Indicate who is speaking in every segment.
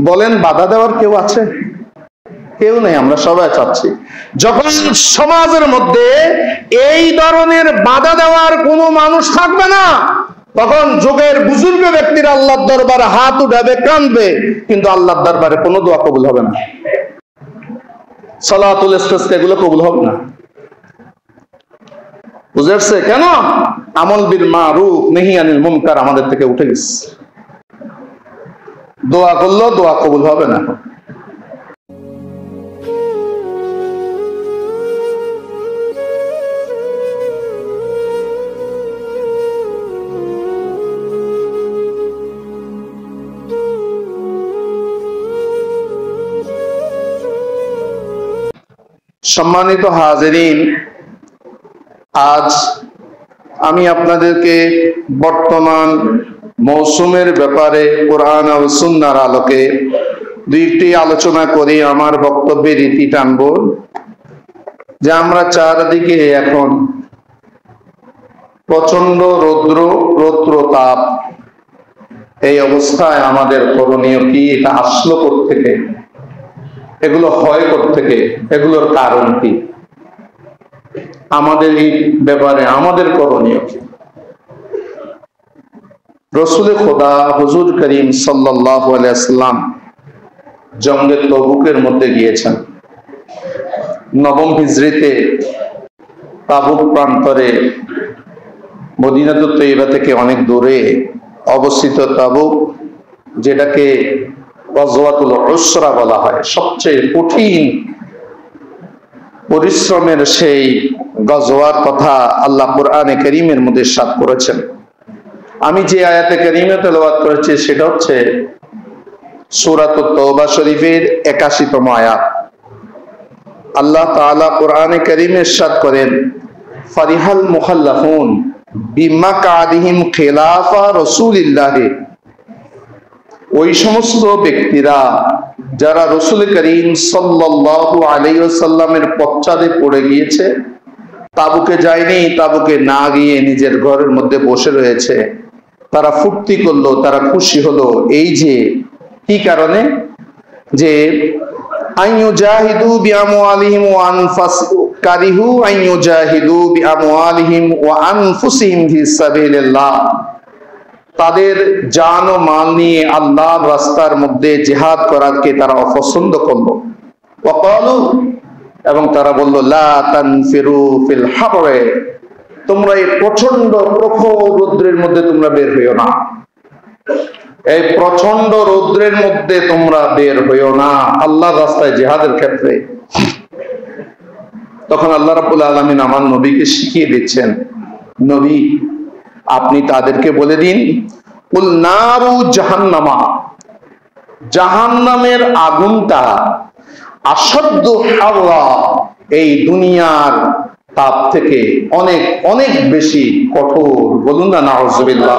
Speaker 1: বলেন বাধা দেওয়ার কেউ আছে? কেউ নেই, আমরা সবাই চাচ্ছি। যখন সমাজের মধ্যে এই ধরনের বাধা দেওয়ার কোনো মানুষ থাকবে না, তখন যুগের বুজুর্গ ব্যক্তিরা আল্লাহর দরবারে হাত উঠাবে, কাঁদবে, কিন্তু আল্লাহর দরবারে কোনো দোয়া কবুল হবে না। সালাতুল ইস্তিসকা এগুলো কবুল হবে না। বুঝেছে কেন? আমল বিল মারুফ নাহি আনিল মুনকার আমাদের থেকে উঠে গেছে। দোয়া করলেও দোয়া কবুল হবে না। সম্মানিত হাজিরিন, আজ আমি আপনাদেরকে বর্তমান মৌসুমের ব্যাপারে কোরআন ও সুন্নাহর আলোকে দুইটি আলোচনা করে আমার বক্তব্যের ইতি টানব। যে আমরা চারদিকে এখন প্রচন্ড রৌদ্র তাপ, এই অবস্থায় আমাদের করণীয় কি? এটা আসলো কোত্থেকে? এগুলো হয় কোত্থেকে? এগুলোর কারণ কি? আমাদের এই ব্যাপারে আমাদের করণীয় কি? রসুল খোদা হুজুর করিম সাল্লাল্লাহু আলাইহি ওয়াসাল্লাম জঙ্গে তবুকের মধ্যে গিয়েছেন। নবম হিজরিতে তাবুক প্রান্তরে মদিনাতুত তৈয়বা থেকে অনেক দূরে অবস্থিত তাবুক, যেটাকে গজওয়াতুল উসরা বলা হয়, সবচেয়ে কঠিন পরিশ্রমের সেই গজওয়ার কথা আল্লাহ কুরআনে কারীমের মধ্যে ইরশাদ করেছেন। আমি যে আয়াতে কারীমে তেলাওয়াত করেছি সেটা হচ্ছে সূরাতুত তাওবা শরীফের ৮১তম আয়াত। আল্লাহ তাআলা কুরআনে কারীমে ইরশাদ করেন, ফারিহাল মুখাল্লাফুন বিমাকাদিহিম খিলাফা রাসূলিল্লাহ। ওই সমস্ত ব্যক্তিরা যারা রাসূল করিম সাল্লাল্লাহু আলাইহি ওয়াসাল্লামের পশ্চাতে পড়ে গিয়েছে, তাবুকে যায়নি, তাবুকে না গিয়ে নিজের ঘরের মধ্যে বসে রয়েছে, তারা ফুর্তি করলো, তারা খুশি হলো। এই যে কি কারণে? যে আইয়ুজাহিদু বিআমওয়ালিহিম ওয়া আনফুসিহিম, কারিহু আইয়ুজাহিদু বিআমওয়ালিহিম ওয়া আনফুসিহিম ফি সাবিলিল্লাহ। তাদের জান ও মাল নিয়ে আল্লাহর রাস্তার মধ্যে জিহাদ করাকে তারা অপছন্দ করলো। ওয়াকালু, এবং তারা বলল, লা তানফিরু ফিল হাররে, তোমরা এই প্রচন্ড প্রখর রৌদ্রের মধ্যে তোমরা বের হইও না, এই প্রচন্ড রৌদ্রের মধ্যে তোমরা বের হইও না আল্লাহর রাস্তায় জিহাদের ক্ষেত্রে। তখন আল্লাহ রাব্বুল আলামিন আমার নবীকে শিখিয়ে দিচ্ছেন, নবী আপনি তাদেরকে বলে দিন, কুল নারু জাহান্নামা, জাহান্নামের আগুনটা আসাদ্দু হাররা, এই দুনিয়ার তাপ থেকে অনেক অনেক বেশি কঠোর। বলুন না নাউযুবিল্লাহ।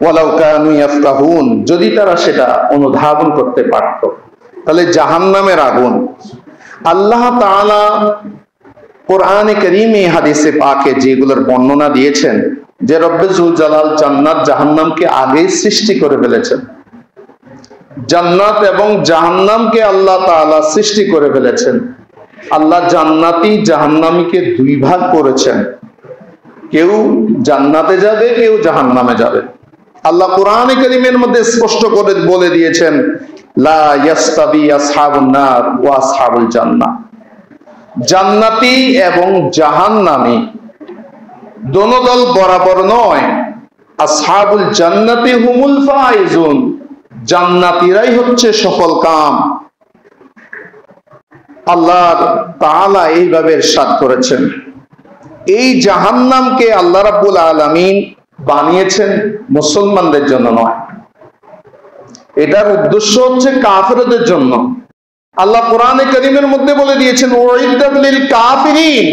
Speaker 1: ওয়ালাউ কানু ইয়াফকাহুন, যদি তারা সেটা অনুধাবন করতে পারত। তাহলে জাহান্নামের আগুন আল্লাহ তাআলা কোরআনে কারীমে হাদিসে পাকে যেগুলোর বর্ণনা দিয়েছেন, যে রব্বে যুল জালাল জান্নাত জাহান্নামকে আগেই সৃষ্টি করে ফেলেছেন। জান্নাত এবং জাহান্নামকে আল্লাহ তাআলা সৃষ্টি করে ফেলেছেন। আল্লাহ জান্নাতি জাহান্নামীকে দুই ভাগ করেছেন, কেউ জান্নাতে যাবে, কেউ জাহান্নামে যাবে। আল্লাহ কোরআনে কারীমের মধ্যে স্পষ্ট করে বলে দিয়েছেন, লা ইয়াস্তাবি আসহাবুন নার ওয়া আসহাবুল জান্নাহ। জান্নাতি এবং জাহান্নামী দোনো দল বরাবর নয়। আসহাবুল জান্নাতি হুমুল ফাইজুন, জান্নাতীরাই হচ্ছে সফল কাম। আল্লাহ তাআলা এইভাবে ইরশাদ করেছেন। এই জাহান্নামকে আল্লাহ রাব্বুল আলামিন বানিয়েছেন মুসলমানদের জন্য নয়, এটার উদ্দেশ্য হচ্ছে কাফেরদের জন্য। আল্লাহ কোরআনে কারীমের মধ্যে বলে দিয়েছেন, উইদ্দাত লিল কাফিরিন,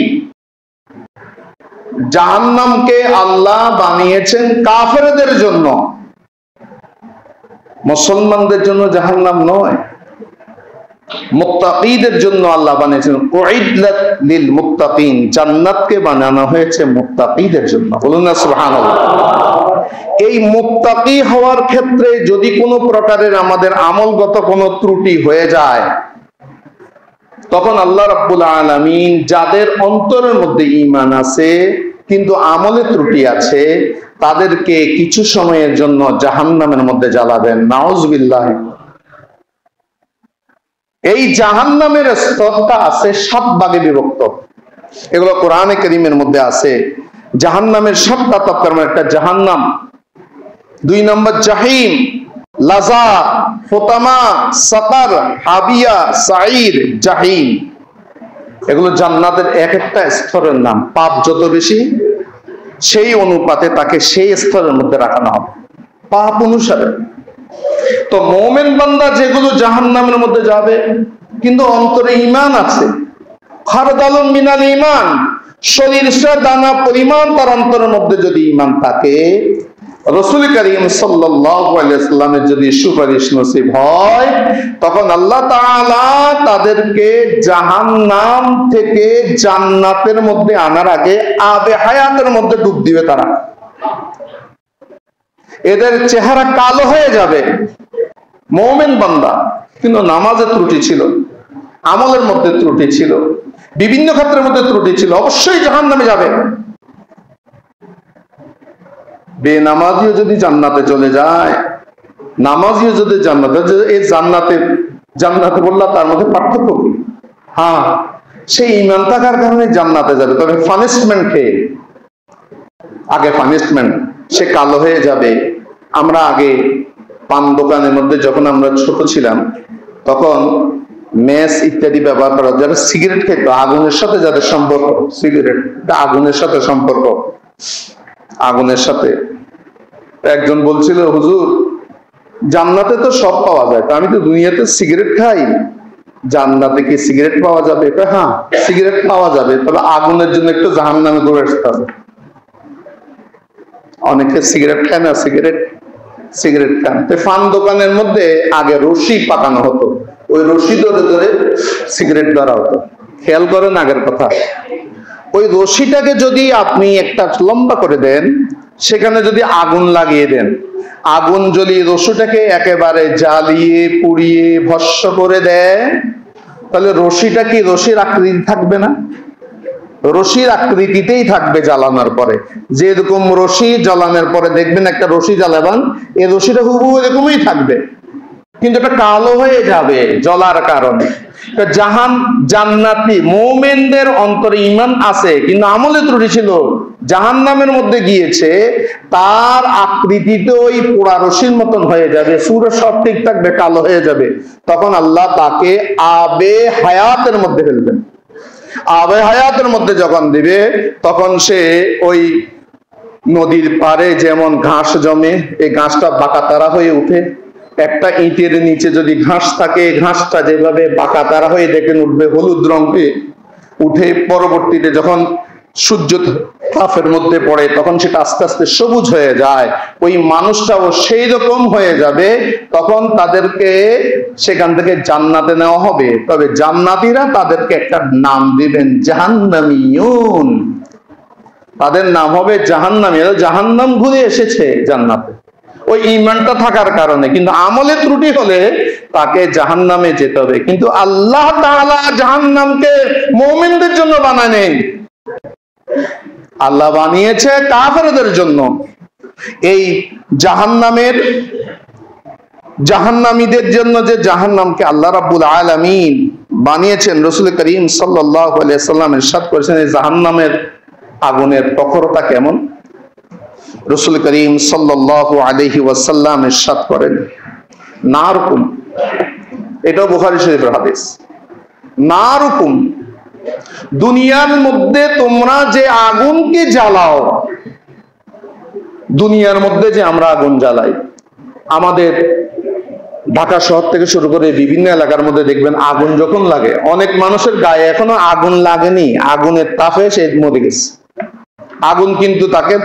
Speaker 1: জাহান্নামকে আল্লাহ বানিয়েছেন কাফেরদের জন্য, মুসলমানদের জন্য জাহান্নাম নয়। মুত্তাকিদের জন্য আল্লাহ বানিয়েছেন, উইদ্দাত লিল মুত্তাকিন, জান্নাতকে বানানো হয়েছে মুত্তাকিদের জন্য। বলুন না সুবহানাল্লাহ। এই মুত্তাকি হওয়ার ক্ষেত্রে যদি কোনো প্রকারের আমাদের আমলগত কোনো ত্রুটি হয়ে যায়, তখন আল্লাহ রাব্বুল আলামিন যাদের অন্তরের মধ্যে ঈমান আছে কিন্তু আমলে ত্রুটি আছে, তাদেরকে কিছু সময়ের জন্য জাহান্নামের মধ্যে জ্বালাবেন। নাউজুবিল্লাহ। এই জাহান্নামের স্তরটা আছে 7 ভাগে বিভক্ত। এগুলো কোরআনে কারীমের মধ্যে আছে। জাহান্নামের 7টা তবকার মধ্যে একটা জাহান্নাম, 2 নম্বর জাহিম, লাযা, ফুতামা, সাকার, হাবিয়া, সাঈর, জাহিম। এগুলো জান্নাতের এক একটা স্তরের নাম। পাপ যত বেশি সেই অনুপাতে তাকে সেই স্তরের মধ্যে রাখানো হবে, পাপ অনুসারে। তো মুমিন বান্দা যেগুলো জাহান্নামের মধ্যে যাবে কিন্তু অন্তরে ঈমান আছে, খারদালুন মিনাল ঈমান, সরিষা দানা পরিমাণ তার অন্তরের মধ্যে যদি ঈমান থাকে, রাসূল করিম সাল্লাল্লাহু আলাইহি ওয়াসাল্লামের যদি সুপারিশ নসিব হয়, তখন আল্লাহ তাআলা তাদেরকে জাহান্নাম থেকে জান্নাতের মধ্যে আনার আগে আবে হায়াতের মধ্যে ডুব দিবে তারা। এদের চেহারা কালো হয়ে যাবে। মুমিন বান্দা কিন্তু নামাজে ত্রুটি ছিল, আমলের মধ্যে ত্রুটি ছিল, বিভিন্ন ক্ষেত্রের মধ্যে ত্রুটি ছিল, অবশ্যই জাহান্নামে যাবে। বেনামাজিও যদি জান্নাতে চলে যায়, নামাজিও যদি জান্নাতে, এই জান্নাতে বললা তার মধ্যে পার্থক্য কি? হ্যাঁ, সেই ঈমান থাকার কারণে জান্নাতে যাবে, তবে পানিশমেন্ট খেয়ে। আগে পানিশমেন্ট, সে কালো হয়ে যাবে। আমরা আগে পান দোকানের মধ্যে যখন আমরা ছোট ছিলাম, তখন মেস ইত্যাদি ব্যবহার করা, যারা সিগারেট খেত, আগুনের সাথে যাদের সম্পর্ক, সিগারেট আগুনের সাথে সম্পর্ক, আগুনের সাথে। একজন বলছিল, হুজুর জান্নাতে তো সব পাওয়া যায়, তা আমি তো দুনিয়াতে সিগারেট খাই, জান্নাতে কি সিগারেট পাওয়া যাবে? হ্যাঁ, সিগারেট পাওয়া যাবে, তবে আগুনের জন্য একটু জাহান্নামে ঘুরে আসতে হবে। অনেকে সিগারেট খায় না, সিগারেট খান। পান দোকানের মধ্যে আগে রশি পাকানো হতো, ওই রশি ধরে ধরে সিগারেট ধরা হতো। খেয়াল করেন আগের কথা। ওই রশিটাকে যদি আপনি একটা লম্বা করে দেন, সেখানে যদি আগুন লাগিয়ে দেন, আগুন জ্বলিয়ে রশিটাকে একেবারে জ্বালিয়ে পুড়িয়ে ভস্ম করে দেয়, তাহলে রশিটা কি রশির আকৃতি থাকবে না? রশির আকৃতিতেই থাকবে জ্বালানোর পরে। যেরকম রশি জ্বালানোর পরে দেখবেন একটা রশি জ্বালাবেন, এই রশিটা হুবহু এরকমই থাকবে, কিন্তু এটা কালো হয়ে যাবে জ্বলার কারণে। জান্নাতি মুমিনদের অন্তরে ঈমান আছে কিন্তু আমলে ত্রুটি ছিল, জাহান্নামের মধ্যে গিয়েছে, তার আকৃতিতে ওই পোড়া রশির মতন হয়ে যাবে, পুরো সব ঠিক থাকবে, কালো হয়ে যাবে। তখন আল্লাহ তাকে আবে হায়াতের মধ্যে ফেলবেন। আবে হায়াতের মধ্যে যখন দিবে, তখন সে ওই নদীর পাড়ে যেমন ঘাস জমে, এই ঘাসটা বাঁকাতারা হয়ে উঠে। একটা ইটের নিচে যদি ঘাস থাকে, ঘাসটা যেভাবে বাঁকাতারা হয়ে দেখেন উঠবে হলুদ রঙে, উঠে পরবর্তীতে যখন সূর্য তাপের মধ্যে পড়ে তখন সেটা আস্তে আস্তে সবুজ হয়ে যায়। ওই মানুষটাও সেই রকম হয়ে যাবে। তখন তাদেরকে সেখান থেকে জান্নাতে নেওয়া হবে, তবে জান্নাতীরা তাদেরকে একটা নাম দিবেন, জাহান্নামীয়ুন। তাদের নাম হবে জাহান্নামী। জাহান্নাম ঘুরে এসেছে জান্নাতে ওই ঈমানটা থাকার কারণে, কিন্তু আমলে ত্রুটি হলে তাকে জাহান্নামে যেতে হবে। কিন্তু আল্লাহ তাআলা জাহান্নামকে মুমিনদের জন্য বানায়নি, আল্লাহ বানিয়েছে কাফেরদের জন্য। এই জাহান্নামীদের জন্য যে জাহান্নামকে আল্লাহ রাব্বুল আলামিন বানিয়েছেন, রাসূল করিম সাল্লাল্লাহু আলাইহি ওয়াসাল্লাম ইরশাদ করেছেন এই জাহান্নামের আগুনের প্রখরতা কেমন। রাসূল করিম সাল্লাল্লাহু আলাইহি ওয়াসাল্লাম ইরশাদ করেন, নারকুম, এটাও বুখারী শরীফের হাদিস, নারকুম, দুনিয়ার মধ্যে তোমরা যে আগুনকে জ্বালাও, দুনিয়ার মধ্যে যে আমরা আগুন জ্বালাই, আমাদের ঢাকা শহর থেকে শুরু করে বিভিন্ন এলাকার মধ্যে দেখবেন আগুন যখন লাগে, অনেক মানুষের গায়ে এখনো আগুন লাগেনি, আগুনের তাপে সে মরে গেছে। আগুন কিন্তু তাকে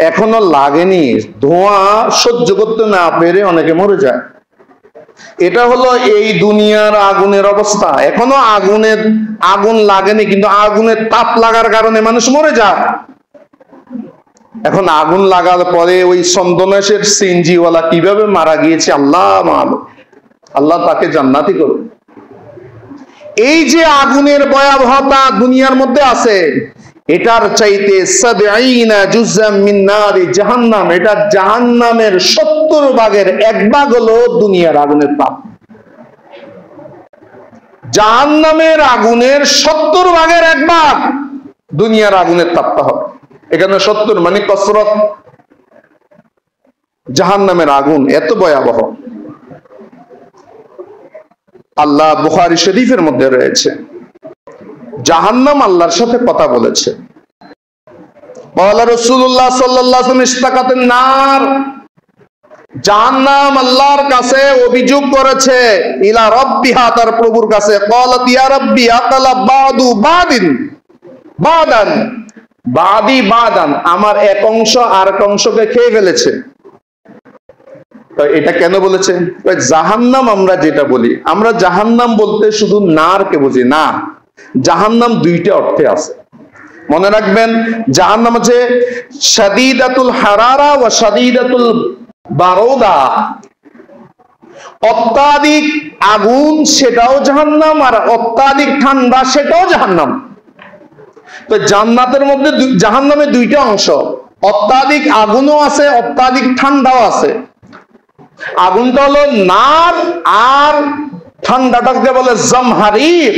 Speaker 1: এখনো লাগেনি, ধোঁয়া সহ্য করতে না পেরে অনেকে মরে যায়। এটা হলো এই দুনিয়ার আগুনের অবস্থা। এখনো আগুন লাগেনি, কিন্তু আগুনের তাপ লাগার কারণে মানুষ মরে যায়। এখন আগুন লাগার পরে ওই চন্দনেশের সিনজিওয়ালা কিভাবে মারা গিয়েছে আল্লাহ মালুম, আল্লাহ তাকে জান্নাতি করুন। এই যে আগুনের ভয়াবহতা দুনিয়ার মধ্যে আছে, এটার চাইতে ৭০ জুযাম মিন নারি জাহান্নাম, এটা জাহান্নামের ৭০ ভাগের ১ ভাগ হলো দুনিয়ার আগুনের তাপ। জাহান্নামের আগুনের ৭০ ভাগের ১ ভাগ দুনিয়ার আগুনের তাপটা হবে। এখানে ৭০ মানে কসরত। জাহান্নামের আগুন এত ভয়াবহ। আল্লাহ বুখারী শরীফের মধ্যে রয়েছে, জাহান্নাম আল্লাহর সাথে কথা বলেছে। বলা রাসূলুল্লাহ সাল্লাল্লাহু আলাইহি ওয়াসাল্লাম ইশতাকাতুন নার, জাহান্নাম আল্লাহর কাছে অভিযোগ করেছে ইলা রাব্বিহা, তার প্রভুর কাছে। ক্বালাত ইয়া রাব্বি আকালা বাদু বাদিন বাদান বাদি বাদান, আমার এক অংশ আর এক অংশকে খেয়ে ফেলেছে। তো এটা কেন বলেছে? জাহান্নাম আমরা যেটা বলি, আমরা জাহান্নাম বলতে শুধু নারকে বুঝি না, জাহান্নাম দুইটা অর্থে আছে। মনে রাখবেন, জাহান্নাম আছে শাদীদাতুল হারারা ওয়া শাদীদাতুল বারদা, অত্যাধিক আগুন সেটাও জাহান্নাম, আর অত্যাধিক ঠান্ডা সেটাও জাহান্নাম। তো জান্নাতের মধ্যে জাহান্নামে দুইটা অংশ, অত্যাধিক আগুনও আছে, অত্যাধিক ঠান্ডাও আছে। আগুনটা হলো নার, আর ঠান্ডাটাকে বলে জামহারির।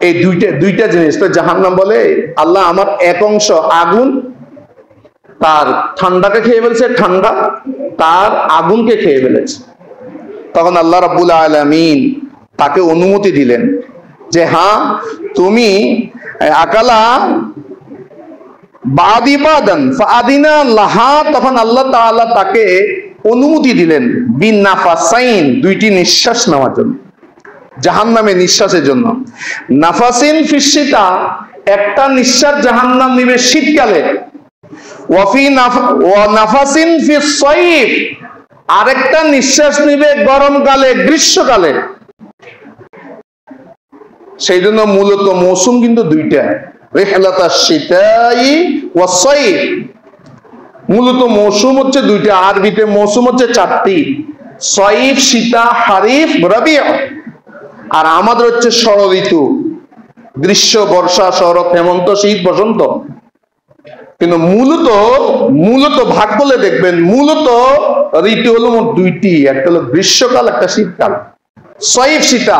Speaker 1: এই দুইটা জিনিস। তো জাহান্নাম বলে আল্লাহ আমার এক অংশ আগুন তার ঠান্ডাকে খেয়ে ফেলছে, ঠান্ডা তার আগুনকে খেয়ে ফেলেছে। তখন আল্লাহ রাব্বুল আলামিন তাকে অনুমতি দিলেন যে হ্যাঁ তুমি আকালা বাদি বাদান ফাআদিনা লাহা, তখন আল্লাহ তাআলা তাকে অনুমতি দিলেন বিনাফাসাইন, দুইটি নিঃশ্বাস নেওয়ার জন্য, জাহান্নামে নিঃশ্বাসের জন্য। নাফাসিন ফিশিতা, একটা নিঃশ্বাস জাহান্নাম নিবে শীতকালে, ওয়া নাফাসিন ফিস সাইফ, আরেকটা নিঃশ্বাস নিবে গরমকালে, গ্রীষ্মকালে। সেই জন্য মূলত মৌসুম কিন্তু দুইটা, রিহলাতাশ শীতাই ওয়াস সাইফ। মূলত মৌসুম হচ্ছে দুইটা, আরবিতে মৌসুম হচ্ছে 4টি, সাইফ, শীতা, হারিফ, রবিউ। আর আমাদের হচ্ছে ষড় ঋতু, গ্রীষ্ম, বর্ষা, শরৎ, হেমন্ত, শীত, বসন্ত। কিন্তু মূলত ভাগ করলে দেখবেন মূলত ঋতু হলো মোট 2টি, একটা হলো গ্রীষ্মকাল, একটা শীতকাল। সাইফ, শীতা,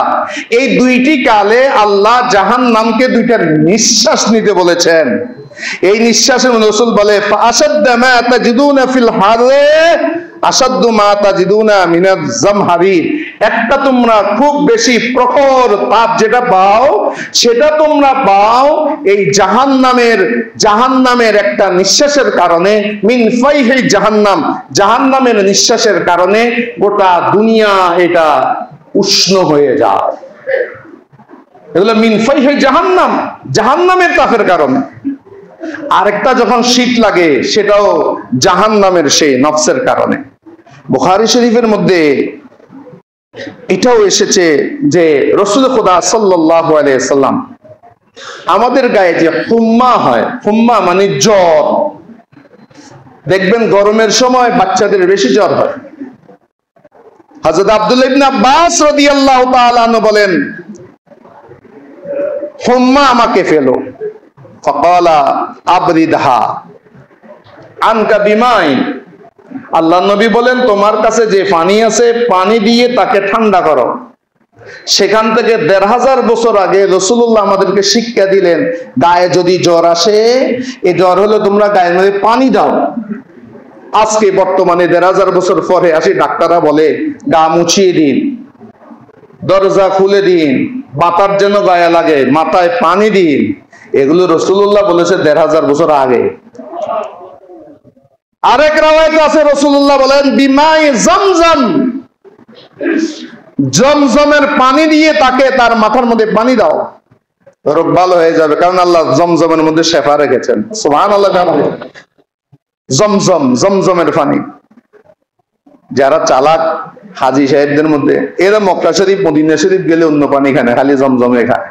Speaker 1: এই 2টি কালে আল্লাহ জাহান্নামকে 2টা নিঃশ্বাস নিতে বলেছেন। এই নিঃশ্বাসের রাসূল বলে ফাআশাদ্দা মা তাজিদুনা ফিল হারে আশাদ্দু মা তাজিদুনা মিনাজ জামহারির, একটা তোমরা খুব বেশি প্রখর তাপ যেটা পাও, সেটা তোমরা পাও এই জাহান্নামের একটা নিঃশ্বাসের কারণে। মিন ফাইহি জাহান্নাম, জাহান্নামের নিঃশ্বাসের কারণে গোটা দুনিয়া এটা উষ্ণ হয়ে যায়। এগুলো মিন ফাইহি জাহান্নাম, জাহান্নামের তাপের কারণে। আরেকটা যখন শীত লাগে সেটাও জাহান্নামের সেই নফসের কারণে। বুখারী শরীফের মধ্যে এটাও এসেছে যে রাসূল খুদা সাল্লাল্লাহু আলাইহি সাল্লাম আমাদের গায়ে যে হুম্মা হয়, হুম্মা মানে জ্বর, দেখবেন গরমের সময় বাচ্চাদের বেশি জ্বর হয়। হযরত আব্দুল্লাহ ইবনে আব্বাস রাদিয়াল্লাহু তাআলা আনহু বলেন হুম্মা আমাকে ফেলো, ফাকালা আবরিদহা আনকা বিমাইন, আল্লাহ নবী বলেন তোমার কাছে যে পানি আছে পানি দিয়ে তাকে ঠান্ডা করো। সেখান থেকে ১৫০০ বছর আগে রাসূলুল্লাহ আমাদেরকে শিক্ষা দিলেন গায়ে যদি জ্বর আসে, এই জ্বর হলে তোমরা গায়ের মধ্যে পানি দাও। আজকে বর্তমানে ১৫০০ বছর পরে আসি ডাক্তাররা বলে গা মুছিয়ে দিন, দরজা খুলে দিন, বাতার যেন গায়ে লাগে, মাথায় পানি দিন। এগুলো রাসূলুল্লাহ বলেছে ১৫০০ বছর আগে। আরেক রাওয়ায়াত আছে রাসূলুল্লাহ বলেন বিমাই জমজম, জমজমের পানি দিয়ে তাকে তার মাথার মধ্যে পানি দাও, রোগ ভালো হয়ে যাবে। কারণ আল্লাহ জমজমের মধ্যে শেফা রেখেছেন। সুবহানাল্লাহ। জমজমের পানি। যারা চালাক হাজী সাহেবদের মধ্যে, এরা মক্কা শরীফ মদিনা শরীফ গেলে অন্য পানি খায় না, খালি জমজমে খায়।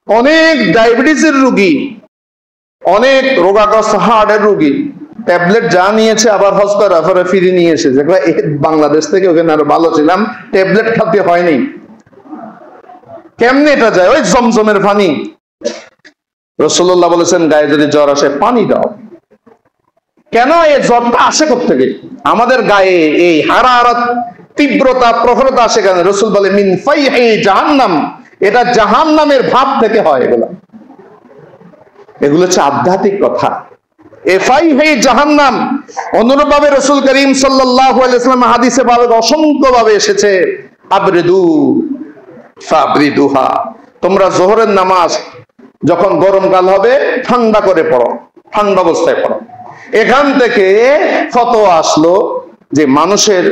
Speaker 1: অনেক ডায়াবেটিসের রোগী, অনেক রোগাগ্রস্ত হার্টের রোগী ট্যাবলেট যা নিয়েছে আবার হজ করার পরে ফিরে নিয়ে এসেছে, বাংলাদেশ থেকে ওখানে আরো ভালো ছিলাম, ট্যাবলেট খাতে হয়নি। কেমনে এটা যায়? ওই জমজমের পানি। রাসূলুল্লাহ বলেছেন গায়ে যদি জ্বর আসে পানি দাও। কেন এই জ্বরটা আসে কোত্থেকে? আমাদের গায়ে এই হারারাত, তীব্রতা, প্রখরতা আসে কেন? রাসূল বলে মিন ফাইহি জাহান্নাম, এটা জাহান্নামের ভাব থেকে হয়। এগুলো হচ্ছে আধ্যাত্মিক কথা। এফাইহি জাহান্নাম। অনুরূপভাবে রাসূল করিম সাল্লাল্লাহু আলাইহি ওয়াসাল্লাম হাদিসে অসংখ্য ভাবে এসেছে, আবরিদু ফাবরিদুহা, তোমরা যোহরের নামাজ যখন গরমকাল হবে ঠান্ডা করে পড়ো, ঠান্ডা অবস্থায় পড়ো। এখান থেকে ফতোয়া আসলো যে মানুষের,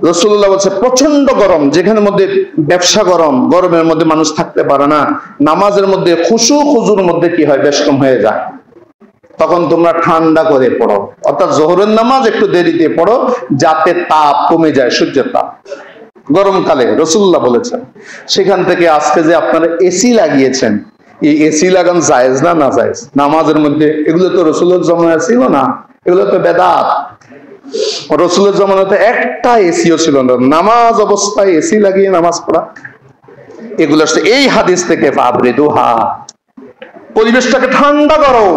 Speaker 1: রাসূলুল্লাহ বলছে প্রচন্ড গরম, যেখানে মধ্যে ব্যবসা গরম, গরমের মধ্যে মানুষ থাকতে পারে না, নামাজের মধ্যে খুশু খুজুর মধ্যে কি হয়, বেশ কম হয়ে যায়। তখন তোমরা ঠান্ডা করে পড়ো, অর্থাৎ যোহরের নামাজ একটু দেরিতে পড়ো যাতে তাপ কমে যায়, সূর্যের তাপ গরমকালে, রাসূলুল্লাহ বলেছেন। সেখান থেকে আজকে যে আপনারা এসি লাগিয়েছেন, এই এসি লাগান জায়েজ না না জায়েজ নামাজের মধ্যে? এগুলো তো রাসূলের জামানায় ছিল না, এগুলো তো বেদাত। রাসূলের জামানাতে একটা এসিও ছিল না, নামাজ অবস্থায় এসি লাগিয়ে নামাজ পড়া, এগুলো আসছে এই হাদিস থেকে। ফাবরিদুহা, পরিবেশটাকে ঠান্ডা করো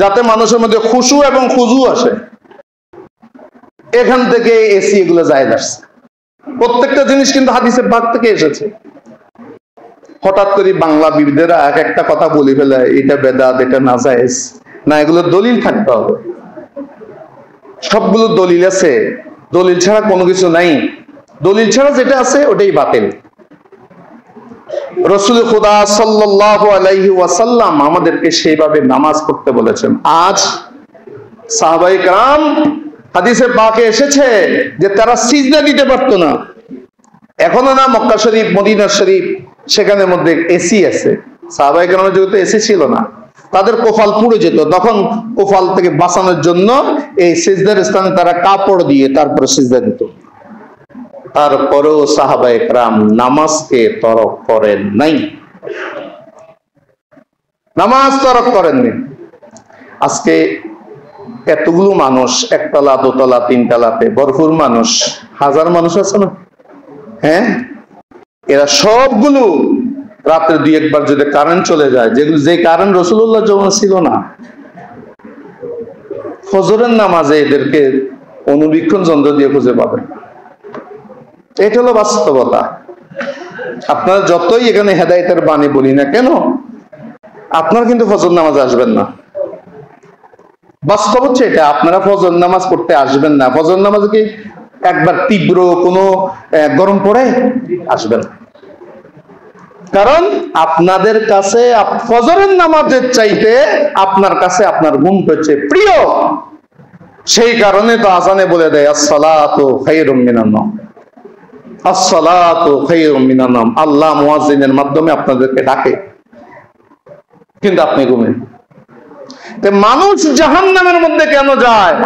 Speaker 1: যাতে মানুষের মধ্যে খুশু এবং খুজু আসে। এখান থেকে এসি এগুলো জায়েজ আসছে। প্রত্যেকটা জিনিস কিন্তু হাদিসের ভাগ থেকে এসেছে। হঠাৎ করে বাংলা বিবিদেরা এক একটা কথা বলে ফেলে, এটা বেদাত, এটা নাজায়েজ। না, এগুলো দলিল থাকতে হবে। সবগুলো দলিল আছে, দলিল ছাড়া কোনো কিছু নাই। দলিল ছাড়া যেটা আছে ওটাই বাতিল। রাসূল খুদা সাল্লাল্লাহু আলাইহি ওয়াসাল্লাম আমাদেরকে সেইভাবে নামাজ পড়তে বলেছেন। আজ সাহাবায়ে কেরাম, হাদিসে পাকে এসেছে যে তারা সিজদা দিতে পারতো না। এখনো না মক্কা শরীফ, মদিনা শরীফ, সেখানের মধ্যে এসি আছে। সাহাবায়ে কেরামের যুগে তো এসি ছিল না, তাদের কোফাল পুড়ে যেত। তখন কোফাল থেকে বাঁচানোর জন্য এই সিজদার স্থানে তারা কাপড় দিয়ে তারপরে সিজদা দিত। তারপরেও সাহাবায়ে কেরাম নামাজকে তরক করেন নাই, নামাজ তরক করেননি। আজকে এতগুলো মানুষ, একতলা, দোতলা, তিনতলাতে ভরপুর মানুষ, হাজার মানুষ আছে না? হ্যাঁ, এরা সবগুলো রাত্রে দুই একবার যদি কারেন্ট চলে যায়, যেগুলো যে কারেন্ট রাসূলুল্লাহ যখন ছিল না, ফজরের নামাজে এদেরকে অনুবীক্ষণ যন্ত্র দিয়ে খুঁজে পাবেন। এটা হলো বাস্তবতা। আপনারা যতই এখানে হেদায়েতের বাণী বলি না কেন, আপনারা কিন্তু ফজর নামাজ আসবেন না। বাস্তব হচ্ছে এটা, আপনারা ফজর নামাজ পড়তে আসবেন না। ফজর নামাজ কি একবার তীব্র কোনো গরম পড়ে আসবেন, কারণ আপনাদের কাছে ফজরের নামাজের চাইতে আপনার কাছে আপনার ঘুমটা হচ্ছে প্রিয়। সেই কারণে তো আজানে বলে দেয় আসসালাতু খায়রুম মিনান নাওম, আসসালাতু খায়রুম মিনান নাওম। আল্লাহ মুয়াজ্জিনের মাধ্যমে আপনাদেরকে ডাকে, কিন্তু আপনি ঘুমেন। মানুষ জাহান্নামের মধ্যে কেন যায়?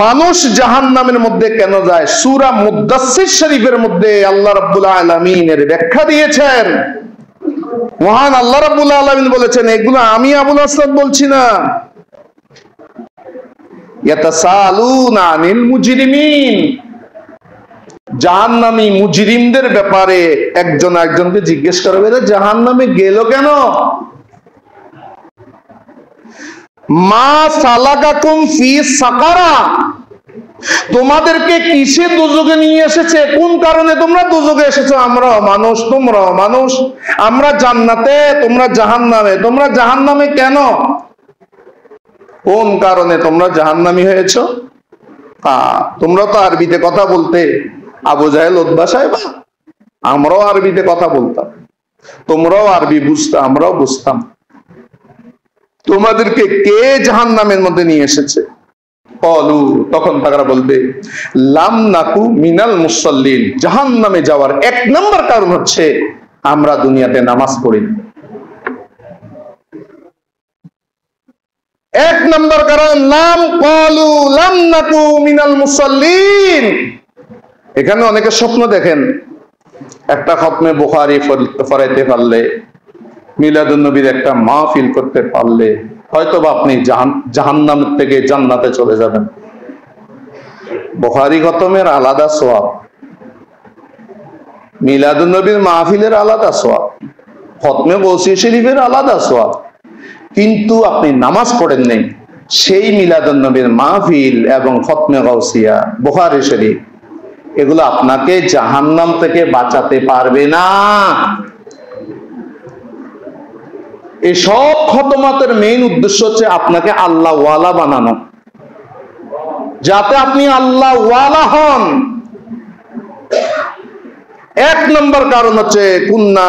Speaker 1: মানুষ জাহান্নামের মধ্যে কেন যায়? সূরা মুদ্দাসসির শরীফের মধ্যে আল্লাহ রাব্বুল আলামিন এর ব্যাখ্যা দিয়েছেন। মহান আল্লাহ রাব্বুল আলামিন বলেছেন, এগুলো আমি আবুল আসাদ বলছি না। ইয়াতাসালুনা আনিল মুজরিমিন, জাহান্নামী মুজরিমদের ব্যাপারে একজন একজনকে জিজ্ঞেস করবে, এরা জাহান্নামে গেল কেন? মা সালাকাকুম ফি সাকারা, তোমাদেরকে কিসে দুজকে নিয়ে এসেছে? কোন কারণে তোমরা দুজকে এসেছো? আমরাও মানুষ, তোমরাও মানুষ। আমরা জান্নাতে, তোমরা জাহান্নামে। তোমরা জাহান্নামে কেন? কোন কারণে তোমরা জাহান্নামী হয়েছো? তোমরা তো আরবিতে কথা বলতে, আবু জাহেল, উতবা সাহেবা, আমরাও আরবিতে কথা বলতাম, তোমরাও আরবি বুঝতে, আমরাও বুঝতাম। তোমাদেরকে কে জাহান্নামের মধ্যে নিয়ে এসেছে? কলু, তখন তারা বলবে লাম নাকু মিনাল মুসাল্লিন, জাহান্নামে যাওয়ার এক নম্বর কারণ হচ্ছে আমরা দুনিয়াতে নামাজ পড়ি। এক নম্বর কারণ লাম কলু লাম নাকু মিনাল মুসাল্লিন। এখানে অনেকে স্বপ্ন দেখেন, একটা খতমে বুখারী পড়াইতে পারলে মিলাদুন নবীর একটা মাহফিল করতে পারলে হয়তোবা আপনি জাহান্নাম থেকে জান্নাতে চলে যাবেন। বুখারী খতমের আলাদা সওয়াব, মিলাদুন নবীর মাহফিলের আলাদা সওয়াব, খতমে গৌসিয়া শরীফের আলাদা সওয়াব, কিন্তু আপনি নামাজ পড়েন নাই, সেই মিলাদুন নবীর মাহফিল এবং খতমে গৌসিয়া, বুখারী শরীফ, এগুলো আপনাকে জাহান্নাম থেকে বাঁচাতে পারবে না। এই সব খতমাতের মেইন উদ্দেশ্য হচ্ছে আপনাকে আল্লাহ ওয়ালা বানানো, যাতে আপনি আল্লাহ ওয়ালা হন। এক নম্বর কারণ হচ্ছে কুন্না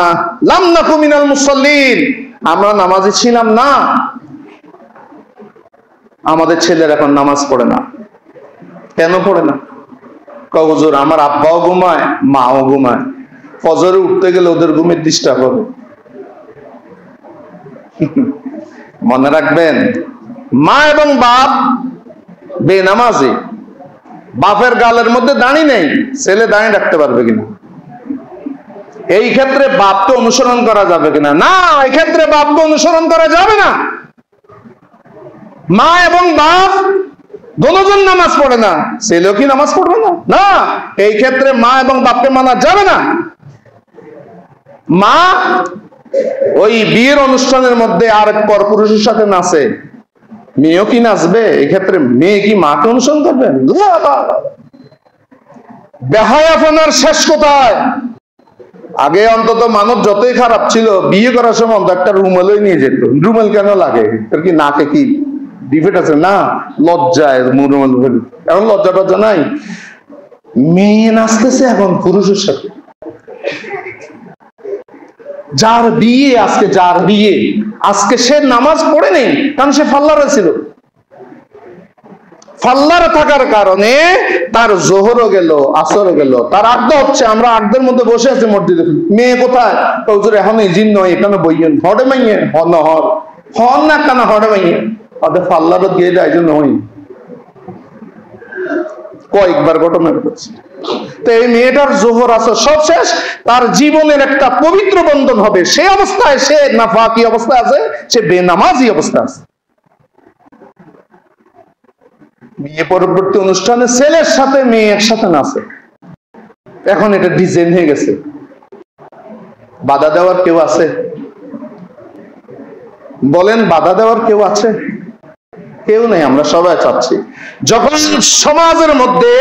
Speaker 1: লাম নাকু মিনাল মুসাল্লিন, আমরা নামাজি ছিলাম না। আমাদের ছেলেরা এখন নামাজ পড়ে না। কেন পড়ে না? হুজুর আমার আব্বাও ঘুমায়, মাও ঘুমায়, ফজরে উঠতে গেলে ওদের ঘুমের ডিস্টার্ব হবে। মনে রাখবেন, মা এবং বাপ বেনামাজি, বাপের গালের মধ্যে দাঁড়ি নেই, ছেলে দাঁড়িয়ে রাখতে পারবে কিনা? এই ক্ষেত্রে বাপকে অনুসরণ করা যাবে কিনা? না, এই ক্ষেত্রে বাপকে অনুসরণ করা যাবে না। মা এবং বাপ দুজন নামাজ পড়ে না, ছেলেও কি নামাজ পড়বে না? না, এই ক্ষেত্রে মা এবং বাপকে মানা যাবে না। মা ওই বিয়ের অনুষ্ঠানের মধ্যে আরেক পরপুরুষের সাথে নাচে, মেয়েও কি নাচবে? এই ক্ষেত্রে মেয়ে কি মাকে অনুসরণ করবে? বেহায়াপনার শেষ কোথায়? আগে অন্তত মানুষ যতই খারাপ ছিল, বিয়ে করার সময় অন্তত একটা রুমালই নিয়ে যেত। রুমাল কেন লাগে? তোর কি নাকে কি ডিফেক্ট আছে? না, লজ্জায় রুমাল। এখন লজ্জা টজ্জা নাই, মেয়ে নাচতেছে এখন পুরুষের সাথে। যার বিয়ে আজকে, যার বিয়ে আজকে, সে নামাজ পড়ে নেই, কারণ সে ফাল্লারে ছিল। ফাল্লারে থাকার কারণে তার জোহরও গেল, আসরও গেল, তার আড্ডা হচ্ছে। আমরা আড্ডার মধ্যে বসে আছি মসজিদে, মেয়ে কোথায়? হুজুর এখন এই জিন নয়, এখানে বইয়েন হড়ে মাইয়ে হন হন না কেন হড়ে মাইয়ে ওদের ফাল্লারও দিয়ে দেয়, এই জন্য হই কয়েকবার ঘটনা ঘটেছে। তো এই মেয়েটার জোহর আসর সব শেষ, তার জীবনের একটা পবিত্র বন্ধন হবে, সে অবস্থায় সে নাফাকি অবস্থায় আছে, সে বেনামাজি অবস্থায় আছে। বিয়ে পরবর্তী অনুষ্ঠানে ছেলের সাথে মেয়ে একসাথে নাচে, এখন এটা ডিজাইন হয়ে গেছে। বাধা দেওয়ার কেউ আছে? বলেন, বাধা দেওয়ার কেউ আছে? কেউ নেই। আমরা সবাই চাচ্ছি যখন সমাজের মধ্যে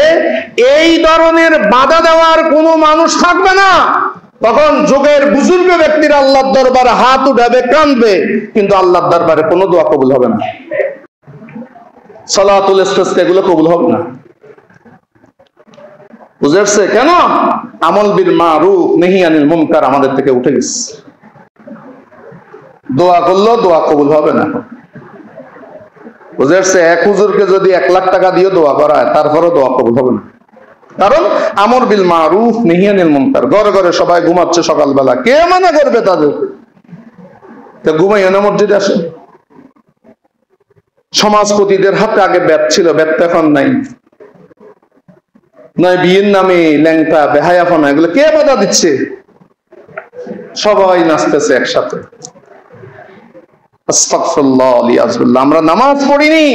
Speaker 1: এই ধরনের বাধা দেওয়ার কোনো মানুষ থাকবে না, তখন যুগের বুজুর্গ ব্যক্তিরা আল্লাহর দরবারে হাত উঠাবে, কাঁদবে, কিন্তু আল্লাহর দরবারে কোনো দোয়া কবুল হবে না। সালাতুল ইস্তিসকা এগুলো কবুল হবে না। বুঝেছে কেন? আমল বিল মারুফ নাহি আনিল মুনকার আমাদের থেকে উঠে গেছে। দোয়া করলেও দোয়া কবুল হবে না। বুঝেছে? এক হুজুরকে যদি 1 লাখ টাকা দিয়ে দোয়া করায়, তারপরও দোয়া কবুল হবে না। কারণ আমর বিল মারুফ নাহি আনিল মুনকার, ঘরে ঘরে সবাই ঘুমাচ্ছে সকালবেলা, কে মানা করবে তাদের? তো ঘুমাইও না, মসজিদে আসে। সমাজপতিদের হাতে আগে ব্যাট ছিল, ব্যাট তো এখন নাই। নয় বিয়ের নামে ল্যাংটা বেহায়াপনা, এগুলো কে বাধা দিচ্ছে? সবাই নাচতেছে একসাথে। আস্তাগফিরুল্লাহ লিয়াজবিল্লাহ। আমরা নামাজ পড়িনি।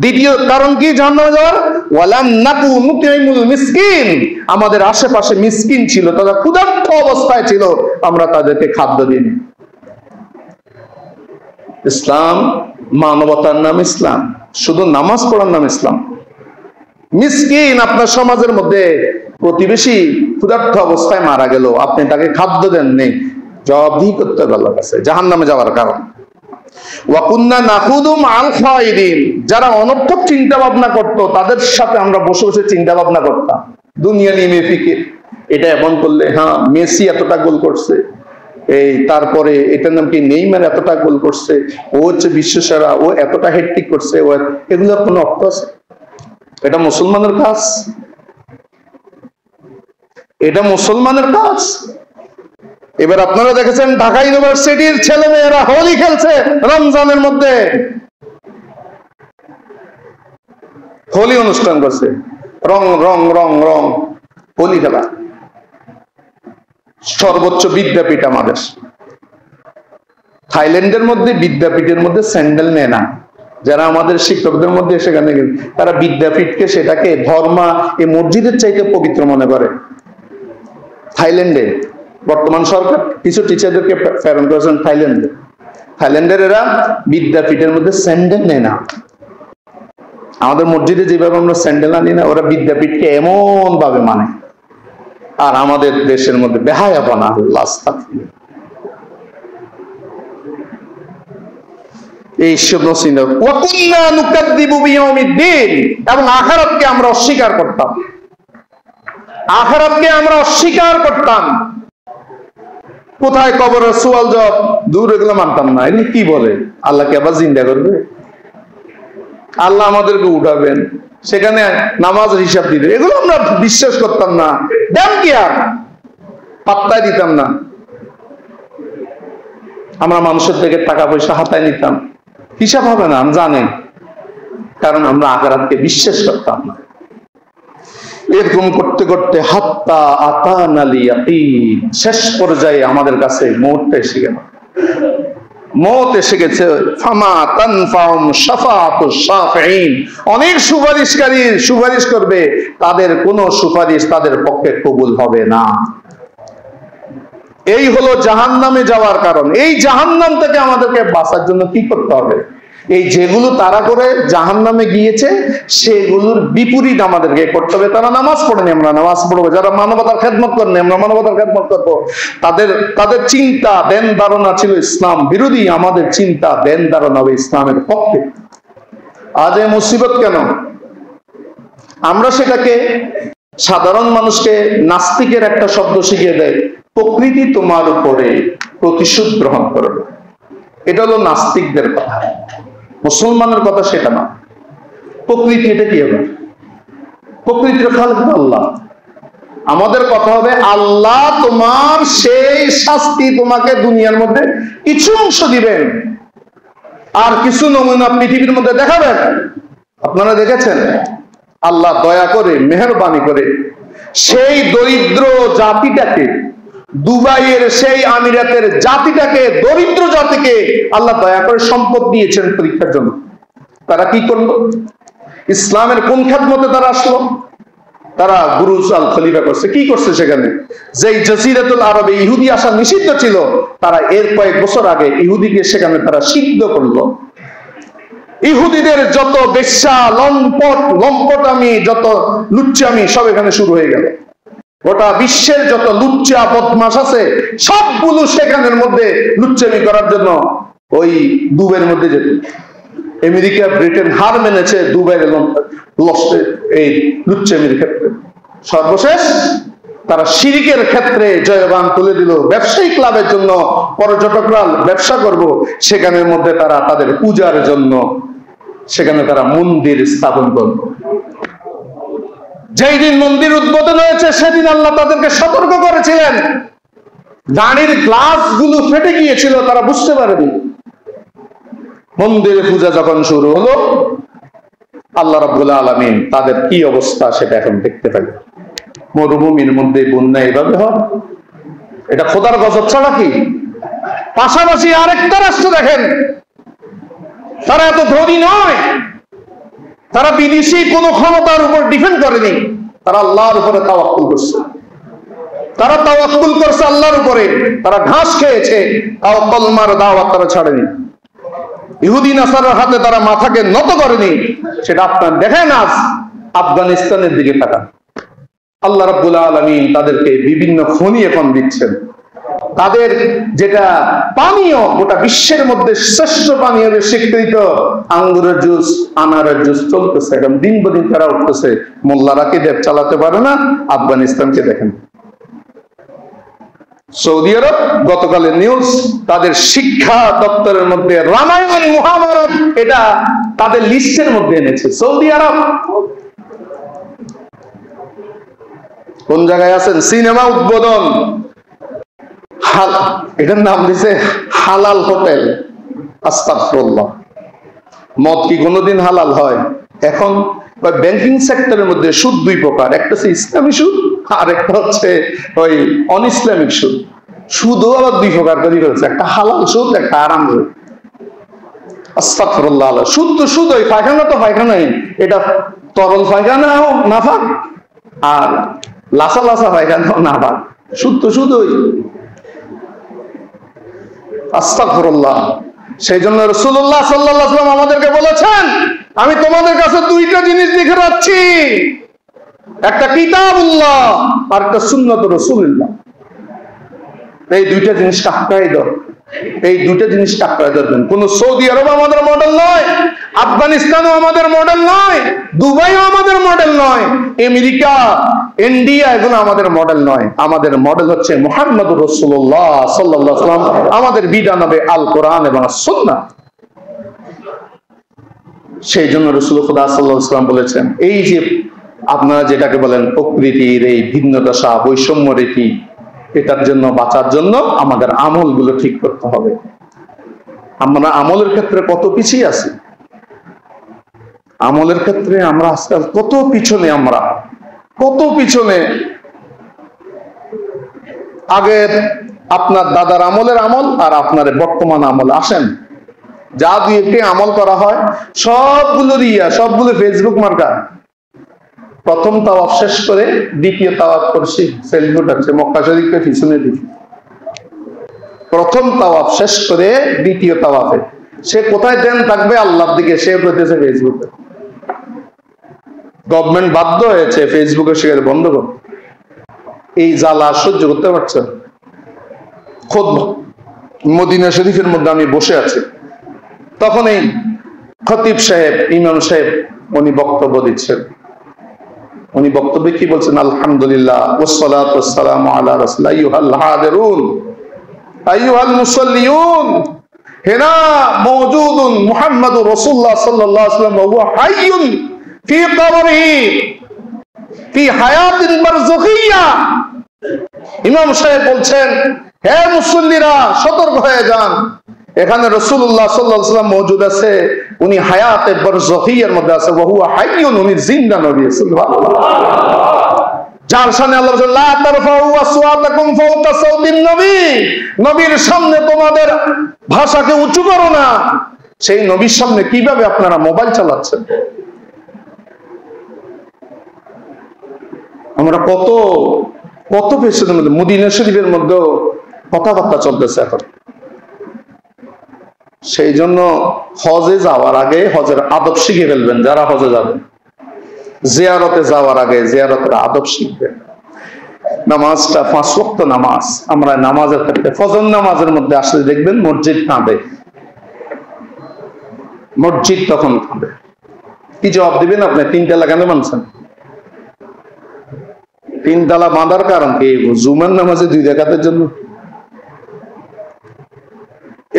Speaker 1: দ্বিতীয় কারণ কি জাহান্নামে যাওয়ার? ওয়ালাম নাকু নুতিমুল মিসকিন, আমাদের আশেপাশে মিসকিন ছিল, তারা ক্ষুধার্ত অবস্থায় ছিল, আমরা তাদেরকে খাদ্য দিইনি। ইসলাম মানবতার নাম ইসলাম, শুধু নামাজ পড়ার নাম ইসলাম। মিসকিন আপনার সমাজের মধ্যে প্রতিবেশী ক্ষুধার্ত অবস্থায় মারা গেল, আপনি তাকে খাদ্য দেননি, জবাবদিহি করতে হবে আল্লাহর কাছে, জাহান্নামে যাওয়ার কারণ। ওয়া কুন্না নাখুদু মাল খায়িদিন, যারা অনর্থক চিন্তা ভাবনা করত, তাদের সাথে আমরা বসে বসে চিন্তা ভাবনা করতাম দুনিয়া নিয়ে ফিকির। এটা এমন করলে, হ্যাঁ মেসি এতটা গোল করছে, এই তারপরে এটার নাম কি নেইমার এতটা গোল করছে, ও হচ্ছে বিশ্বসেরা, ও এতটা হ্যাটট্রিক করছে, ও এগুলোর কোনো অর্থ আছে? এটা মুসলমানের কাজ? এটা মুসলমানের কাজ? এবার আপনারা দেখেছেন ঢাকা ইউনিভার্সিটির ছেলে মেয়েরা হোলি খেলছে রমজানের মধ্যে, হোলি অনুষ্ঠান করছে, রং রং রং রং হোলি খেলা। সর্বোচ্চ বিদ্যাপীঠ আমাদের, থাইল্যান্ডের মধ্যে বিদ্যাপীঠের মধ্যে স্যান্ডেল নেয় না, যারা আমাদের শিক্ষকদের মধ্যে সেখানে তারা বিদ্যাপীঠকে সেটাকে ধর্মা এই মসজিদের চাইতে পবিত্র মনে করে। থাইল্যান্ডে বর্তমান সরকার কিছু টিচারদেরকে প্রেরণ করেছেন থাইল্যান্ডে। থাইল্যান্ডের এরা বিদ্যাপীঠের মধ্যে স্যান্ডেল নেয় না। আমাদের মসজিদে যেভাবে আমরা স্যান্ডেল আনি না, ওরা বিদ্যাপীঠকে এমন ভাবে মানে। আর আমাদের দেশের মধ্যে বেহায়াপনা, এইসব এবং আখিরাতকে আমরা অস্বীকার করতাম। আখিরাতকে আমরা অস্বীকার করতাম। কোথায় কবরের সুয়াল জবাব দূর এগুলো মানতাম না। এগুলো কি বলে? আল্লাহকে আবার জিন্দা করবে, আল্লাহ আমাদেরকে উঠাবেন, সেখানে নামাজ হিসাব দিবে, এগুলো আমরা বিশ্বাস করতাম না। দেন কি আর পাত্তাই দিতাম না। আমরা মানুষের থেকে টাকা পয়সা হাতায় নিতাম, হিসাব হবে না, জানেন, কারণ আমরা আখিরাতকে বিশ্বাস করতাম না। এরকম করতে করতে হাত্তা আতানাল ইয়াকিন, শেষ পর্যায়ে আমাদের কাছে মওতটা এসে গেল। মওত এসে গেছে। ফামা তানফাউম শাফাআতুশ শাফিঈন, অনেক সুপারিশকারী সুপারিশ করবে, তাদের কোনো সুপারিশ তাদের পক্ষে কবুল হবে না। এই হলো জাহান্নামে যাওয়ার কারণ। এই জাহান্নাম থেকে আমাদেরকে বাঁচার জন্য কি করতে হবে? এই যেগুলো তারা করে জাহান্নামে গিয়েছে সেগুলোর বিপরীত আমাদেরকে করতে হবে। তারা নামাজ পড়েনি, আমরা নামাজ পড়বো। যারা মানবতার খেদমত করেনি, আমরা মানবতার খেদমত করবো। তাদের চিন্তা ধ্যান ধারণা ছিল ইসলাম বিরোধী, আমাদের চিন্তা ধ্যান ধারণা হবে ইসলামের পক্ষে। আজ এই মুসিবত কেন? আমরা সেটাকে সাধারণ মানুষকে নাস্তিকের একটা শব্দ শিখিয়ে দেয়, প্রকৃতি তোমার উপরে প্রতিশোধ গ্রহণ করবে। এটা হলো নাস্তিকদের কথা, মুসলমানের কথা সেটা না। প্রকৃতি এটা কি হবে? প্রকৃতির খালিক আল্লাহ। আমাদের কথা হবে আল্লাহ তোমার সেই শাস্তি তোমাকে দুনিয়ার মধ্যে কিছু অংশ দিবেন, আর কিছু নমুনা পৃথিবীর মধ্যে দেখাবেন। আপনারা দেখেছেন আল্লাহ দয়া করে মেহেরবানি করে সেই দরিদ্র জাতিটাকে, দুবাইয়ের সেই আমিরাতের জাতিটাকে, দরিদ্র জাতিকে আল্লাহ দয়া করে সম্পদ দিয়েছেন পরীক্ষার জন্য। তারা কি করলো? ইসলামের কোন খেদমতে তারা আসলো? তারা বুরুজ আল খলিফা করছে। কি করছে সেখানে? যেই জাজিরাতুল আরবে ইহুদি আসা নিষিদ্ধ ছিল, তারা এর কয়েক বছর আগে ইহুদিকে সেখানে তারা সিদ্ধ করলো। ইহুদিদের যত বেশ্যা, লম্পটামি, যত লুচ্চামি সব এখানে শুরু হয়ে গেল। গোটা বিশ্বের যত লুচ্চা বদমাশ আছে সবগুলো সেখানের মধ্যে লুচ্চামি করার জন্য ওই দুবাইয়ের মধ্যে যেত। আমেরিকা ব্রিটেন হার মেনেছে দুবাইয়ের এই লুচ্চামির ক্ষেত্রে। সর্বশেষ তারা শিরিকের ক্ষেত্রে জয়গান তুলে দিল। ব্যবসায়িক লাভের জন্য পর্যটকরা ব্যবসা করব, সেখানের মধ্যে তারা তাদের পূজার জন্য সেখানে তারা মন্দির স্থাপন করল। যেই দিন মন্দির উদ্বোধন হয়েছে সেদিন আল্লাহ তাদেরকে সতর্ক করেছিলেন। গাড়ির গ্লাস গুলো ফেটে গিয়েছিল, তারা বুঝতে পারেনি। মন্দিরে পূজা যখন শুরু হলো, আল্লাহ রাব্বুল আলামিন তাদের কি অবস্থা সেটা এখন দেখতে পাই। মরুভূমির মধ্যে বন্যা এভাবে হয়, এটা খোদার গজব ছাড়া কি? পাশাপাশি আরেকটা রাষ্ট্র দেখেন, তারা এত ধনী নয়, তারা বিদেশি কোন ক্ষমতার উপর ডিপেন্ড করেনি, তারা আল্লাহর উপরে তাওয়াক্কুল করছে। তারা তাওয়াক্কুল করছে আল্লাহর উপরে। তারা ঘাস খেয়েছে, তাও কলমার দাওয়াত তারা ছাড়েনি। ইহুদি নাসারার হাতে তারা মাথাকে নত করেনি। সেটা আপনার দেখেন আজ আফগানিস্তানের দিকে তাকান। আল্লাহ রাব্বুল আলামিন তাদেরকে বিভিন্ন খনি এখন দিচ্ছেন। তাদের যেটা পানীয় গোটা বিশ্বের মধ্যে শ্রেষ্ঠ পানীয় স্বীকৃত আঙ্গুরের জুস, আনারের জুস চলতেছে। এখন দিন বদিন তারা উঠতেছে। মোল্লারা কি দেব চালাতে পারে না? আফগানিস্তানকে দেখেন। সৌদি আরব গতকালের নিউজ, তাদের শিক্ষা দপ্তরের মধ্যে রামায়ণ মহাভারত এটা তাদের লিস্টের মধ্যে এনেছে। সৌদি আরব কোন জায়গায় আছেন? সিনেমা উদ্বোধন, এটার নাম দিছে হালাল হোটেল। আস্তাগফিরুল্লাহ। মদ কি কোনোদিন হালাল হয়? এখন ব্যাংকিং সেক্টরের মধ্যে সুদ দুই প্রকার, একটা হচ্ছে ইসলামী সুদ আর একটা হচ্ছে ওই অন ইসলামিক সুদ। সুদও আবার দুই প্রকার করে ফেলছে, একটা হালাল সুদ, একটা আরাম সুদ। আস্তাগফিরুল্লাহ। সুদ তো সুদ, ওই পায়খানা তো পায়খানাই, এটা তরল পায়খানাও নাফাক আর লাসা লাসা পায়খানাও নাফাক। সুদ তো সুদ ওই। আস্তাগফিরুল্লাহ। সেই জন্য রাসূলুল্লাহ সাল্লাল্লাহু আলাইহি ওয়াসাল্লাম আমাদেরকে বলেছেন, আমি তোমাদের কাছে দুইটা জিনিস লিখে রাখছি, একটা কিতাবুল্লাহ আর একটা সুন্নাত রাসূলুল্লাহ। এই দুইটা জিনিস কাকড়াই দাও, এই দুইটা জিনিস কাকড়াই ধরবেন। কোন সৌদি আরব আমাদের মডেল নয়, আফগানিস্তানও আমাদের মডেল নয়, দুবাইও আমাদের মডেল নয়, আমেরিকা, ইন্ডিয়া এগুলো আমাদের মডেল নয়। আমাদের মডেল হচ্ছে মুহাম্মদুর রাসূলুল্লাহ সাল্লাল্লাহু আলাইহি ওয়াসাল্লাম। আমাদের বিধান হবে আল কোরআন এবং সুন্নাহ। সেই জন্য রাসূল খুদা সাল্লাল্লাহু আলাইহি ওয়াসাল্লাম বলেছেন, এই যে আপনারা যেটাকে বলেন প্রকৃতির এই ভিন্ন দশা, বৈষম্য রীতি, এটার জন্য বাঁচার জন্য আমাদের আমলগুলো ঠিক করতে হবে। আমরা আমলের ক্ষেত্রে কত পিছিয়ে আছি, আমলের ক্ষেত্রে আমরা আজকাল কত পিছনে, আমরা কত পিছনে। আগের আপনার দাদার আমলের আমল আর আপনার বর্তমান আমল আসেন, যা দিয়ে আমল করা হয় সবগুলো রিয়া, সবগুলো ফেসবুক মার্কা। প্রথম তাওয়াফ শেষ করে দ্বিতীয় তাওয়াফ করছি, সেলফি উঠাচ্ছে মক্কা শরীফের পিছনে দিকে। প্রথম তাওয়াফ শেষ করে দ্বিতীয় তাওয়াফে সে কোথায় দেন থাকবে আল্লাহর দিকে, সে বলতেছে ফেসবুকে। গভর্নমেন্ট বাধ্য হয়েছে ফেসবুকে শেয়ার বন্ধ করতে। এই জ্বালা সহ্য করতে পারছে। খোদ মদিনা শরীফের মধ্যে আমি বসে আছি, তখন এই খতিব সাহেব, ইমাম সাহেব উনি বক্তব্য দিচ্ছেন। উনি বক্তব্যে কি বলছেন? আলহামদুলিল্লাহ ওয়াসসালাতু ওয়াসসালামু আলা রাসূলিল্লাহ আইয়ুহাল হাদিরুন আইয়ুহাল মুসাল্লিয়ুন হিনা মাওজুদুন মুহাম্মাদুর রাসূলুল্লাহ সাল্লাল্লাহু আলাইহি ওয়াসাল্লাম ওয়া হুয়া হাইয়ুন ফি কবরিহি ফি হায়াতিন বারযাখিয়্যা। ইমাম সাহেব বলছেন, হে মুসল্লিরা সতর্ক হয়ে যান, এখানে রাসূলুল্লাহ সাল্লাল্লাহু আলাইহি ওয়াসাল্লাম মওজুদ আছে, উনি হায়াতে বারযাখিয়ার মধ্যে আছে, ওয়া হুয়া হাইয়ুন, উনি জিন্দা নবী। সুবহানাল্লাহ। যার সামনে আল্লাহ বলেন, লা তারফাউ আসওয়াতাকুম ফাওকা সাওতিন নবী, নবীর সামনে তোমাদের ভাষাকে উঁচু করো না। সেই নবীর সামনে কিভাবে আপনারা মোবাইল চালাচ্ছেন? আমরা কত কত পেছনের মধ্যে। মদিনা শরীফের মধ্যে কথাবার্তা চলতেছে এখন। সেই জন্য হজে যাওয়ার আগে হজের আদব শিখে ফেলবেন যারা হজে যাবেন। জিয়ারতে যাওয়ার আগে জিয়ারতের আদব শিখবেন। নামাজটা 5 ওয়াক্ত নামাজ, আমরা নামাজের ক্ষেত্রে ফজর নামাজের মধ্যে আসলে দেখবেন মসজিদ কাঁদে, মসজিদ তখন কাঁদে। কি জবাব দিবেন আপনি? 3 তালা কেন মানছেন? 3 তালা বাঁধার কারণ কি? জুমার নামাজে 2 রাকাতের জন্য।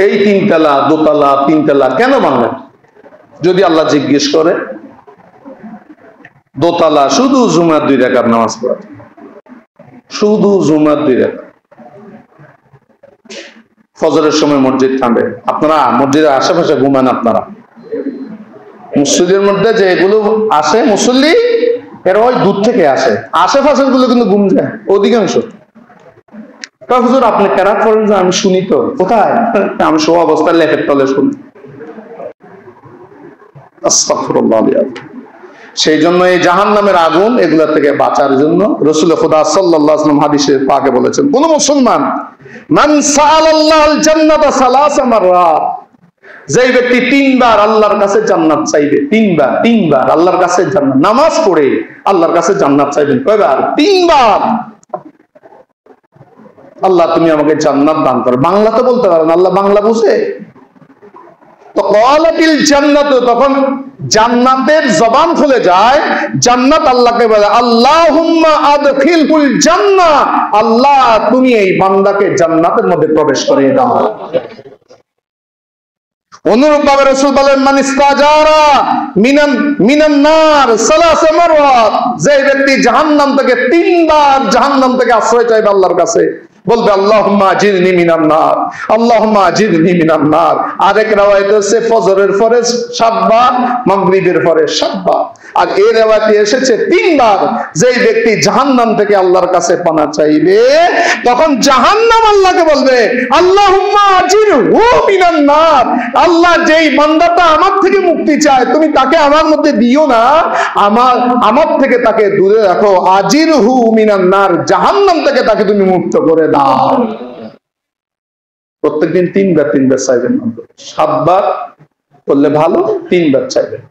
Speaker 1: এই 3 তালা, 2 তালা, 3 তালা কেন মানবেন? যদি আল্লাহ জিজ্ঞেস করে, 2 তালা শুধু জুমার 2 রাকাত নামাজ পড়া, শুধু জুমার 2 রাকাত। ফজরের সময় মসজিদ কাঁদে। আপনারা মসজিদের আশেপাশে ঘুমান, আপনারা মসজিদের মধ্যে যেগুলো আসে মুসল্লি, এরা ওই দূর থেকে আসে, আশেপাশের গুলো কিন্তু ঘুম যায় অধিকাংশ। হুজুর আপনি কেরাত পড়েন যে? আমি শুনি তো। কোথায়? আমি শোয়া অবস্থায় লেখের তলে শুনি। আস্তাগফিরুল্লাহ। সেই জন্য এই জাহান্নামের আগুন, এগুলা থেকে বাঁচার জন্য রাসূল খুদা সাল্লাল্লাহু আলাইহি ওয়াসাল্লাম হাদিসে পাকে বলেছেন, কোন মুসলমান মান সাআলাল্লাহুল জান্নাতা সালাসা মাররাত, যে ব্যক্তি 3 বার আল্লাহর কাছে জান্নাত চাইবে, 3 বার আল্লাহর কাছে জান্নাত, নামাজ পড়ে আল্লাহর কাছে জান্নাত চাইবেন কয়বার? 3 বার। আল্লাহ তুমি আমাকে জান্নাত দান করো। বাংলা তো বলতে পারেন, আল্লাহ বাংলা বুঝে তো। ক্বালাতিল জান্নাত, তখন জান্নাতের জবান খুলে যায়। জান্নাত আল্লাহকে বলে, আল্লাহুম্মা আদখিলহুল জান্নাহ, আল্লাহ তুমি এই বান্দাকে জান্নাতের মধ্যে প্রবেশ করিয়ে দাও। অনুরূপভাবে রাসূল বলেন, মান ইস্তাজারা মিনান নার সালাসা মাররাত, যে ব্যক্তি জাহান্নাম থেকে 3 বার জাহান্নাম থেকে আশ্রয় চাইবে আল্লাহর কাছে, বলবে আল্লাহুম্মা আজিরনি মিনান নার, আল্লাহুম্মা আজিরনি মিনান নার। আরেক riwayat আছে ফজরের পরে 7 বার, মাগরিবের পরে 7 বার। আর এই riwayate এসেছে 3 বার, যেই ব্যক্তি জাহান্নাম থেকে আল্লাহর কাছে পানা চাইবে তখন জাহান্নাম আল্লাহকে বলবে আল্লাহুম্মা আজিরহু মিনান নার, আল্লাহ যেই বান্দাটা আমার থেকে মুক্তি চায় তুমি তাকে আমার মধ্যে দিও না, আমার থেকে তাকে দূরে রাখো। আজিরহু মিনান নার, জাহান্নাম থেকে তাকে তুমি মুক্ত করে দাও। প্রত্যেকদিন 3 বার চাইবেন, 7 বার করলে ভালো, 3 বার চাইবেন।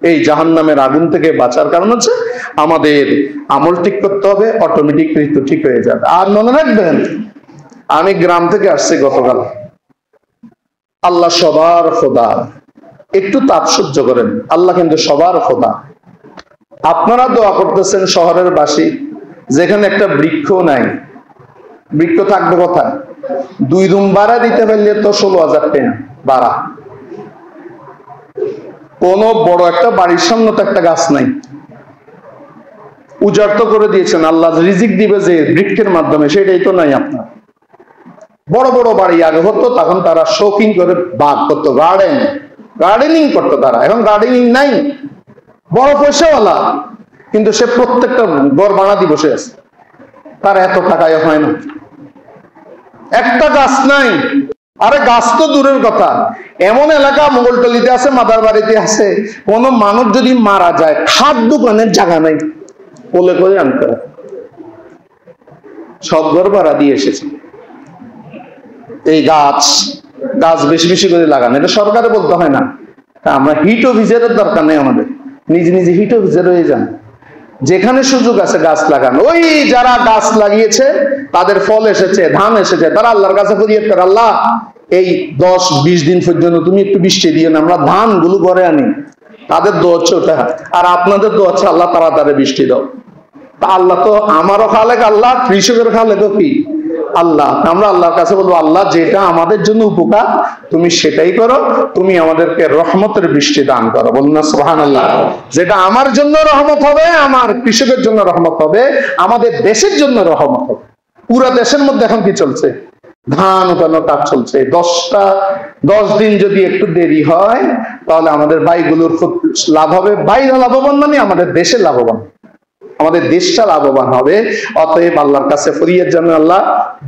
Speaker 1: এই জাহান্নামের আগুন থেকে বাঁচার কারণ হচ্ছে আমাদের আমল ঠিক করতে হবে, অটোমেটিক মৃত্যু ঠিক হয়ে যাবে। আর মনে রাখবেন, আমি গ্রাম থেকে আসছি গতকাল। আল্লাহ সবার খোদা, একটু তাপ সহ্য করেন, আল্লাহ কিন্তু সবার খোদা। আপনারা দোয়া করতেছেন শহরের বাসী, যেখানে একটা বৃক্ষ নাই, বৃক্ষ থাকবে কোথায়? 2 রুম ভাড়া দিতে পারলে তো 16,000 টাকা ভাড়া। কোন বড় একটা বাড়ির সামনে তো একটা গাছ নাই, উজাড় তো করে দিয়েছেন, আল্লাহ রিজিক দিবে যে বৃক্ষের মাধ্যমে, সেটাই তো নাই আপনার। বড় বড় বাড়ি আগে হতো, তখন তারা শৌখিন করে বাগ করতো, গার্ডেনিং করতো তারা। এখন গার্ডেনিং নাই, বড় পয়সাওয়ালা, কিন্তু সে প্রত্যেকটা ঘর বানাতে বসে আছে, তার এত টাকায় হয় না, একটা গাছ নাই। আরে গাছ তো দূরের কথা, এমন এলাকা মোগলটলিতে আছে, মাদার বাড়িতে আছে, কোন মানুষ যদি মারা যায় খাদ দোকানের জায়গা নাই, কোলে করে আনতে হয়, সব ঘর ভাড়া দিয়ে এসেছে। এই গাছ বেশি বেশি করে লাগানো, এটা সরকারে বলতে হয় না। আমরা হিট অফিসারের দরকার নেই, আমাদের নিজে নিজে হিট অফিসার হয়ে যান। যেখানে সুযোগ আছে গাছ লাগানো। ওই যারা গাছ লাগিয়েছে তাদের ফল এসেছে, ধান এসেছে, তারা আল্লাহর কাছে ফরিয়াদ করে, আল্লাহ এই 10-20 দিন পর্যন্ত তুমি একটু বৃষ্টি দিও না, আমরা ধান গুলো ঘরে আনি। তাদের দোয়া হচ্ছে ওটা, আর আপনাদের দোয়া হচ্ছে আল্লাহ তাড়াতাড়ি বৃষ্টি দাও। তা আল্লাহ তো আমারও খালেক আল্লাহ, কৃষকের খালেকও কি আল্লাহ। আমরা আল্লাহর কাছে বলবো, আল্লাহ যেটা আমাদের জন্য উপকার তুমি সেটাই করো, তুমি আমাদেরকে রহমতের বৃষ্টি দান করো। বলুন না সুবহানাল্লাহ। যেটা আমার জন্য রহমত হবে, আমার কৃষকের জন্য রহমত হবে, আমাদের দেশের জন্য রহমত হবে। পুরো দেশের মধ্যে এখন কি চলছে? ধান উঠানোর কাজ চলছে। 10 দিন যদি একটু দেরি হয় তাহলে আমাদের ভাইগুলোর খুব লাভ হবে। ভাইরা লাভবান মানে আমাদের দেশে লাভবান, আমাদের দেশটা লাভবান হবে। অতএব আল্লাহর কাছে ফরিয়াদ জানান, আল্লাহ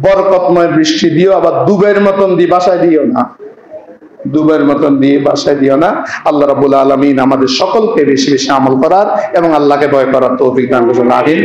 Speaker 1: বরকতময় বৃষ্টি দিও, আবার দুবের মতন দিয়ে বাসায় দিও না, দুবের মতন দিয়ে বাসায় দিও না। আল্লাহ রাব্বুল আলামিন আমাদের সকলকে বেশি বেশি আমল করার এবং আল্লাহকে ভয় করার তৌফিক দান করুন। আমিন।